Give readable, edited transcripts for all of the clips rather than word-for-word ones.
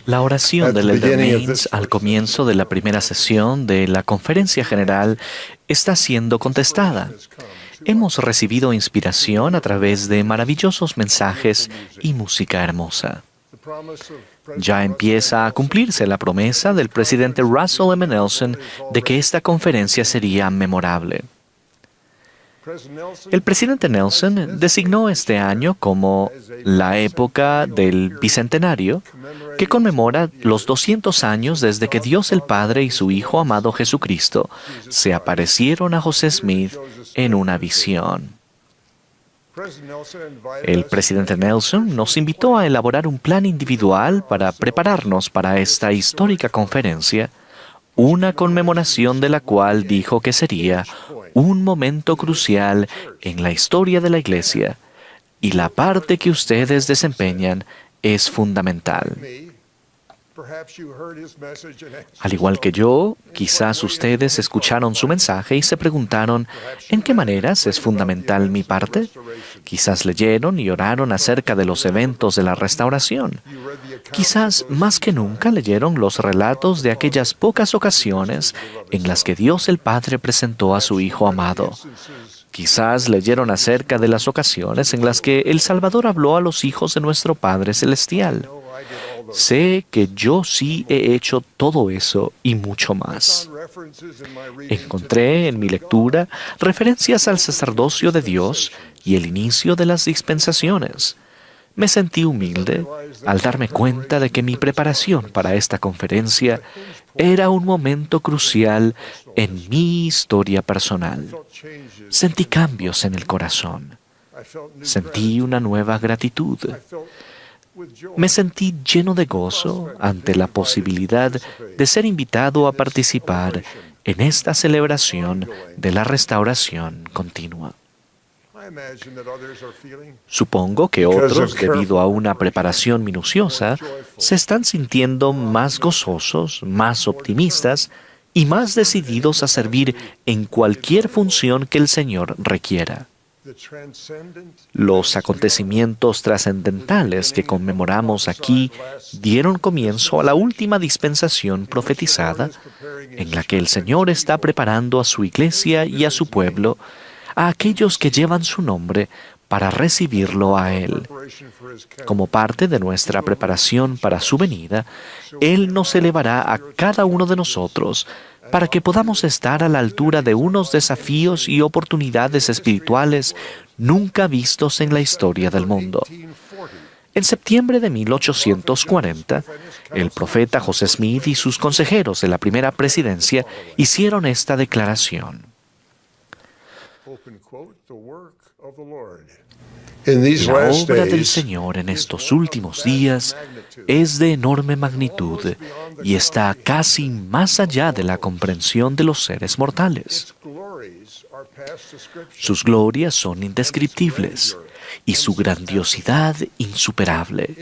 La oración del Elder Mains al comienzo de la primera sesión de la Conferencia General está siendo contestada. Hemos recibido inspiración a través de maravillosos mensajes y música hermosa. Ya empieza a cumplirse la promesa del presidente Russell M. Nelson de que esta conferencia sería memorable. El presidente Nelson designó este año como la época del Bicentenario, que conmemora los 200 años desde que Dios el Padre y su Hijo amado Jesucristo se aparecieron a José Smith en una visión. El presidente Nelson nos invitó a elaborar un plan individual para prepararnos para esta histórica conferencia, una conmemoración de la cual dijo que sería un momento crucial en la historia de la Iglesia, y la parte que ustedes desempeñan es fundamental. Al igual que yo, quizás ustedes escucharon su mensaje y se preguntaron, ¿en qué maneras es fundamental mi parte? Quizás leyeron y oraron acerca de los eventos de la restauración. Quizás más que nunca leyeron los relatos de aquellas pocas ocasiones en las que Dios el Padre presentó a su Hijo amado. Quizás leyeron acerca de las ocasiones en las que el Salvador habló a los hijos de nuestro Padre Celestial. Sé que yo sí he hecho todo eso y mucho más. Encontré en mi lectura referencias al sacerdocio de Dios y el inicio de las dispensaciones. Me sentí humilde al darme cuenta de que mi preparación para esta conferencia era un momento crucial en mi historia personal. Sentí cambios en el corazón. Sentí una nueva gratitud. Me sentí lleno de gozo ante la posibilidad de ser invitado a participar en esta celebración de la restauración continua. Supongo que otros, debido a una preparación minuciosa, se están sintiendo más gozosos, más optimistas y más decididos a servir en cualquier función que el Señor requiera. Los acontecimientos trascendentales que conmemoramos aquí dieron comienzo a la última dispensación profetizada, en la que el Señor está preparando a su iglesia y a su pueblo, a aquellos que llevan su nombre, para recibirlo a Él. Como parte de nuestra preparación para su venida, Él nos elevará a cada uno de nosotros para que podamos estar a la altura de unos desafíos y oportunidades espirituales nunca vistos en la historia del mundo. En septiembre de 1840, el profeta José Smith y sus consejeros de la primera presidencia hicieron esta declaración. La obra del Señor en estos últimos días es de enorme magnitud y está casi más allá de la comprensión de los seres mortales. Sus glorias son indescriptibles y su grandiosidad insuperable.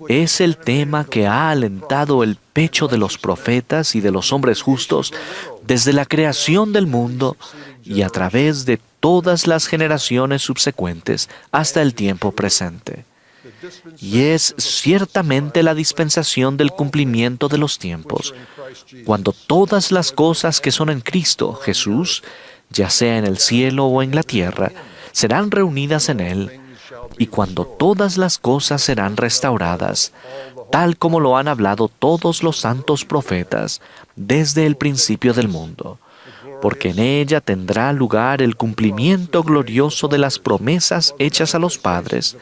Es el tema que ha alentado el pecho de los profetas y de los hombres justos desde la creación del mundo y a través de todas las generaciones subsecuentes hasta el tiempo presente. Y es ciertamente la dispensación del cumplimiento de los tiempos, cuando todas las cosas que son en Cristo Jesús, ya sea en el cielo o en la tierra, serán reunidas en Él, y cuando todas las cosas serán restauradas, tal como lo han hablado todos los santos profetas desde el principio del mundo, porque en ella tendrá lugar el cumplimiento glorioso de las promesas hechas a los padres,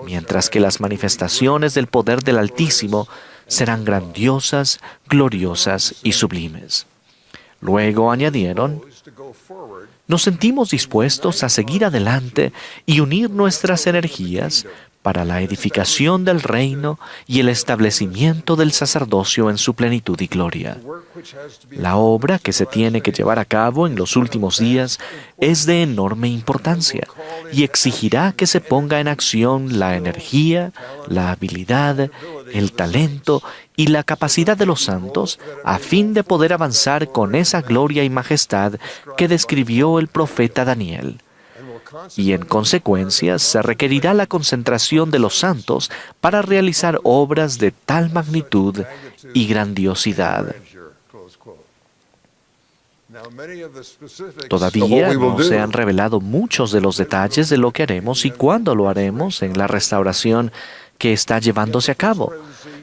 mientras que las manifestaciones del poder del Altísimo serán grandiosas, gloriosas y sublimes. Luego añadieron, nos sentimos dispuestos a seguir adelante y unir nuestras energías para la edificación del reino y el establecimiento del sacerdocio en su plenitud y gloria. La obra que se tiene que llevar a cabo en los últimos días es de enorme importancia y exigirá que se ponga en acción la energía, la habilidad, el talento y la capacidad de los santos a fin de poder avanzar con esa gloria y majestad que describió el profeta Daniel. y en consecuencia se requerirá la concentración de los santos para realizar obras de tal magnitud y grandiosidad. Todavía no se han revelado muchos de los detalles de lo que haremos y cuándo lo haremos en la restauración que está llevándose a cabo.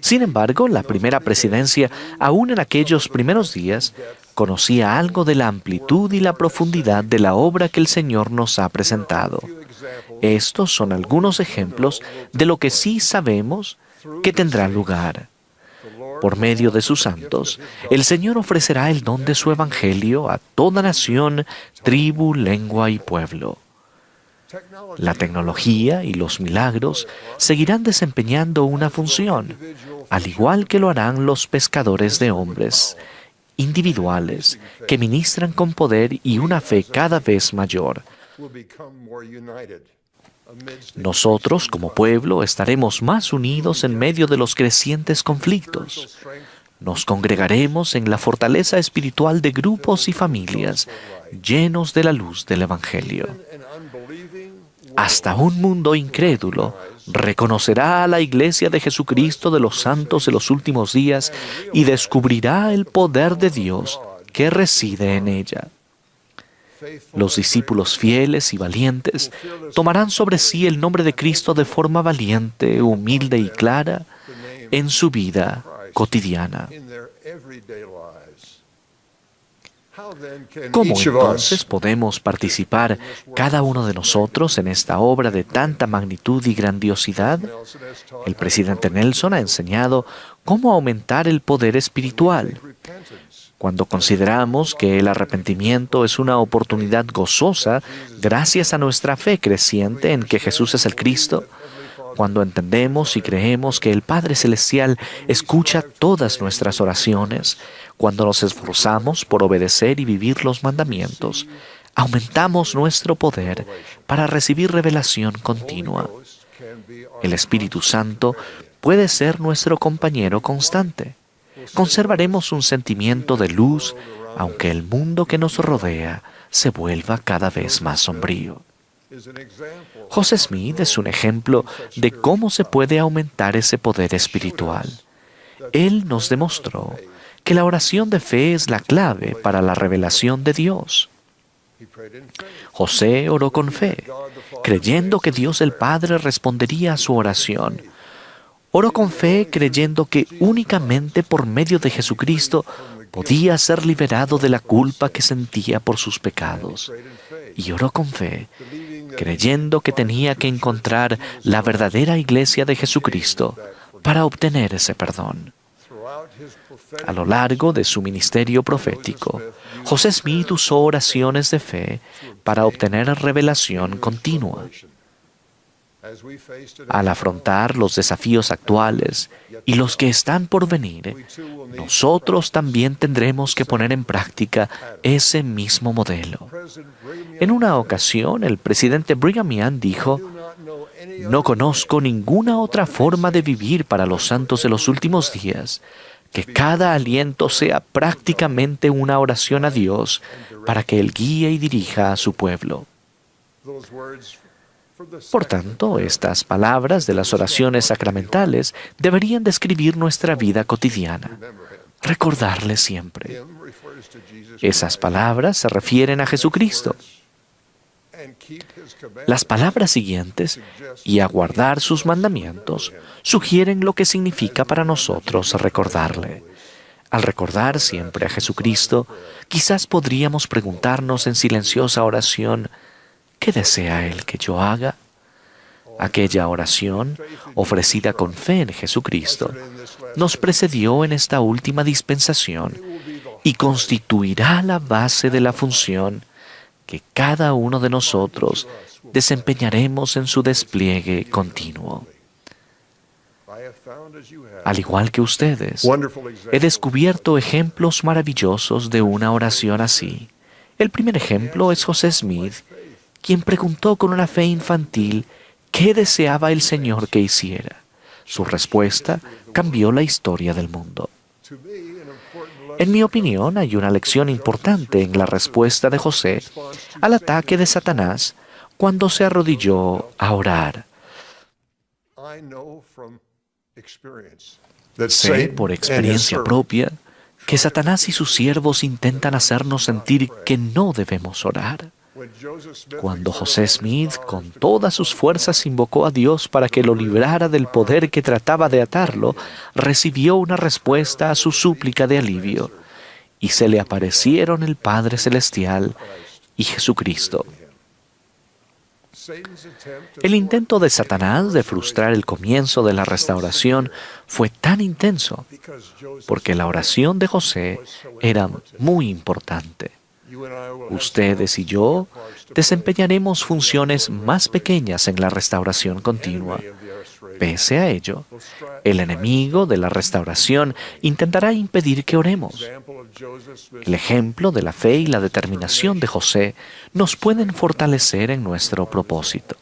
Sin embargo, la primera presidencia, aún en aquellos primeros días, conocía algo de la amplitud y la profundidad de la obra que el Señor nos ha presentado. Estos son algunos ejemplos de lo que sí sabemos que tendrá lugar. Por medio de sus santos, el Señor ofrecerá el don de su Evangelio a toda nación, tribu, lengua y pueblo. La tecnología y los milagros seguirán desempeñando una función, al igual que lo harán los pescadores de hombres individuales que ministran con poder y una fe cada vez mayor. Nosotros, como pueblo, estaremos más unidos en medio de los crecientes conflictos. Nos congregaremos en la fortaleza espiritual de grupos y familias llenos de la luz del Evangelio. Hasta un mundo incrédulo reconocerá a la Iglesia de Jesucristo de los santos de los últimos días y descubrirá el poder de Dios que reside en ella. Los discípulos fieles y valientes tomarán sobre sí el nombre de Cristo de forma valiente, humilde y clara en su vida cotidiana. ¿Cómo entonces podemos participar cada uno de nosotros en esta obra de tanta magnitud y grandiosidad? El presidente Nelson ha enseñado cómo aumentar el poder espiritual. Cuando consideramos que el arrepentimiento es una oportunidad gozosa gracias a nuestra fe creciente en que Jesús es el Cristo, cuando entendemos y creemos que el Padre Celestial escucha todas nuestras oraciones, cuando nos esforzamos por obedecer y vivir los mandamientos, aumentamos nuestro poder para recibir revelación continua. El Espíritu Santo puede ser nuestro compañero constante. Conservaremos un sentimiento de luz, aunque el mundo que nos rodea se vuelva cada vez más sombrío. José Smith es un ejemplo de cómo se puede aumentar ese poder espiritual. Él nos demostró que la oración de fe es la clave para la revelación de Dios. José oró con fe, creyendo que Dios el Padre respondería a su oración. Oró con fe, creyendo que únicamente por medio de Jesucristo podía ser liberado de la culpa que sentía por sus pecados. Y oró con fe, creyendo que tenía que encontrar la verdadera iglesia de Jesucristo para obtener ese perdón. A lo largo de su ministerio profético, José Smith usó oraciones de fe para obtener revelación continua. Al afrontar los desafíos actuales y los que están por venir, nosotros también tendremos que poner en práctica ese mismo modelo. En una ocasión, el presidente Brigham Young dijo: "No conozco ninguna otra forma de vivir para los santos de los últimos días que cada aliento sea prácticamente una oración a Dios para que Él guíe y dirija a su pueblo". Por tanto, estas palabras de las oraciones sacramentales deberían describir nuestra vida cotidiana. Recordarle siempre. Esas palabras se refieren a Jesucristo. Las palabras siguientes, "y a guardar sus mandamientos", sugieren lo que significa para nosotros recordarle. Al recordar siempre a Jesucristo, quizás podríamos preguntarnos en silenciosa oración: ¿qué desea Él que yo haga? Aquella oración, ofrecida con fe en Jesucristo, nos precedió en esta última dispensación y constituirá la base de la función que cada uno de nosotros desempeñaremos en su despliegue continuo. Al igual que ustedes, he descubierto ejemplos maravillosos de una oración así. El primer ejemplo es José Smith, quien preguntó con una fe infantil qué deseaba el Señor que hiciera. Su respuesta cambió la historia del mundo. En mi opinión, hay una lección importante en la respuesta de José al ataque de Satanás cuando se arrodilló a orar. Sé por experiencia propia que Satanás y sus siervos intentan hacernos sentir que no debemos orar. Cuando José Smith con todas sus fuerzas invocó a Dios para que lo librara del poder que trataba de atarlo, recibió una respuesta a su súplica de alivio, y se le aparecieron el Padre Celestial y Jesucristo. El intento de Satanás de frustrar el comienzo de la restauración fue tan intenso porque la oración de José era muy importante. Ustedes y yo desempeñaremos funciones más pequeñas en la restauración continua. Pese a ello, el enemigo de la restauración intentará impedir que oremos. El ejemplo de la fe y la determinación de José nos pueden fortalecer en nuestro propósito.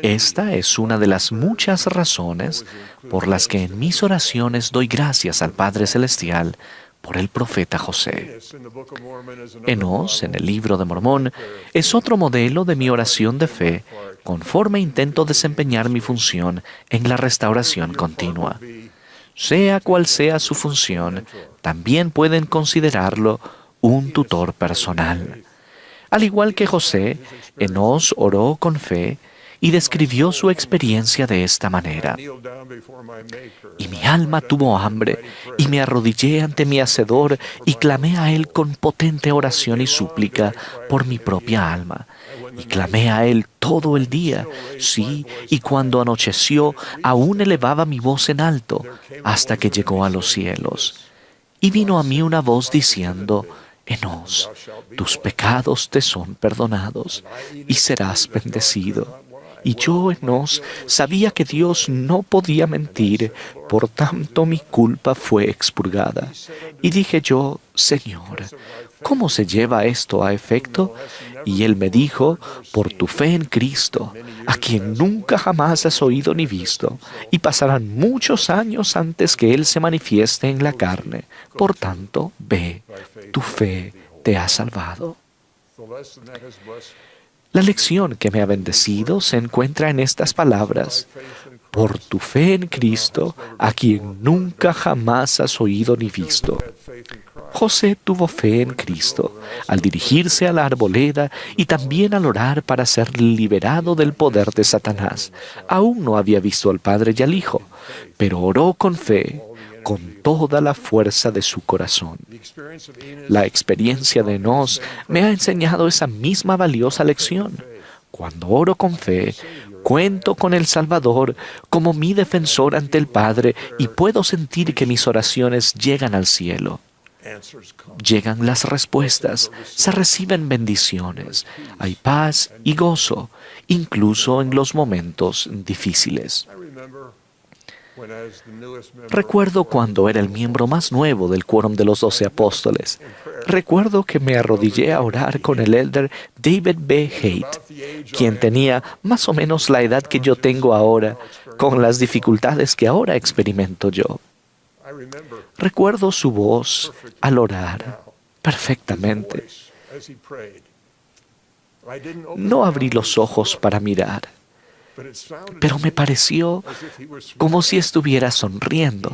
Esta es una de las muchas razones por las que en mis oraciones doy gracias al Padre Celestial por el profeta José. Enos, en el Libro de Mormón, es otro modelo de mi oración de fe conforme intento desempeñar mi función en la restauración continua. Sea cual sea su función, también pueden considerarlo un tutor personal. Al igual que José, Enos oró con fe y describió su experiencia de esta manera. Y mi alma tuvo hambre, y me arrodillé ante mi Hacedor, y clamé a Él con potente oración y súplica por mi propia alma. Y clamé a Él todo el día, sí, y cuando anocheció, aún elevaba mi voz en alto, hasta que llegó a los cielos. Y vino a mí una voz diciendo: Enos, tus pecados te son perdonados, y serás bendecido. Y yo, Enos, sabía que Dios no podía mentir, por tanto mi culpa fue expurgada. Y dije yo: Señor, ¿cómo se lleva esto a efecto? Y Él me dijo: por tu fe en Cristo, a quien nunca jamás has oído ni visto, y pasarán muchos años antes que Él se manifieste en la carne. Por tanto, ve, tu fe te ha salvado. La lección que me ha bendecido se encuentra en estas palabras: por tu fe en Cristo, a quien nunca jamás has oído ni visto. José tuvo fe en Cristo al dirigirse a la arboleda y también al orar para ser liberado del poder de Satanás. Aún no había visto al Padre y al Hijo, pero oró con fe, con toda la fuerza de su corazón. La experiencia de Enos me ha enseñado esa misma valiosa lección. Cuando oro con fe, cuento con el Salvador como mi defensor ante el Padre y puedo sentir que mis oraciones llegan al cielo. Llegan las respuestas, se reciben bendiciones, hay paz y gozo, incluso en los momentos difíciles. Recuerdo cuando era el miembro más nuevo del Quórum de los 12 Apóstoles. Recuerdo que me arrodillé a orar con el elder David B. Haight, quien tenía más o menos la edad que yo tengo ahora, con las dificultades que ahora experimento yo. Recuerdo su voz al orar perfectamente. No abrí los ojos para mirar, pero me pareció como si estuviera sonriendo.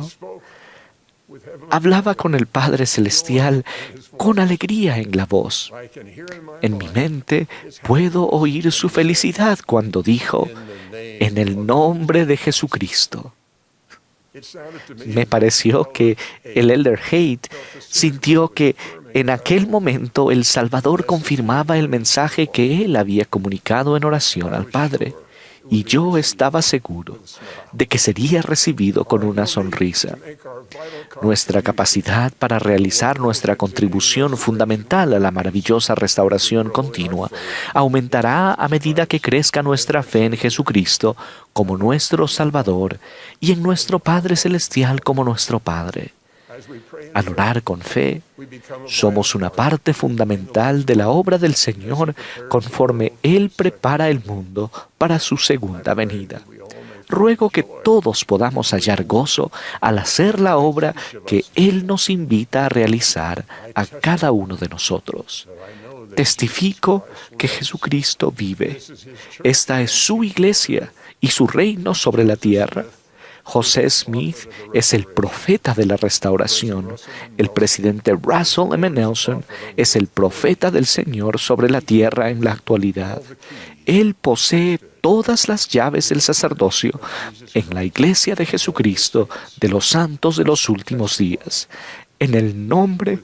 Hablaba con el Padre Celestial con alegría en la voz. En mi mente puedo oír su felicidad cuando dijo: en el nombre de Jesucristo. Me pareció que el elder Haight sintió que en aquel momento el Salvador confirmaba el mensaje que él había comunicado en oración al Padre. Y yo estaba seguro de que sería recibido con una sonrisa. Nuestra capacidad para realizar nuestra contribución fundamental a la maravillosa restauración continua aumentará a medida que crezca nuestra fe en Jesucristo como nuestro Salvador y en nuestro Padre Celestial como nuestro Padre. Al orar con fe, somos una parte fundamental de la obra del Señor conforme Él prepara el mundo para su segunda venida. Ruego que todos podamos hallar gozo al hacer la obra que Él nos invita a realizar a cada uno de nosotros. Testifico que Jesucristo vive. Esta es su iglesia y su reino sobre la tierra. José Smith es el profeta de la restauración. El presidente Russell M. Nelson es el profeta del Señor sobre la tierra en la actualidad. Él posee todas las llaves del sacerdocio en la iglesia de Jesucristo de los santos de los últimos días. En el nombre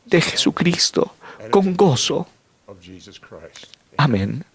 de Jesucristo, con gozo. Amén.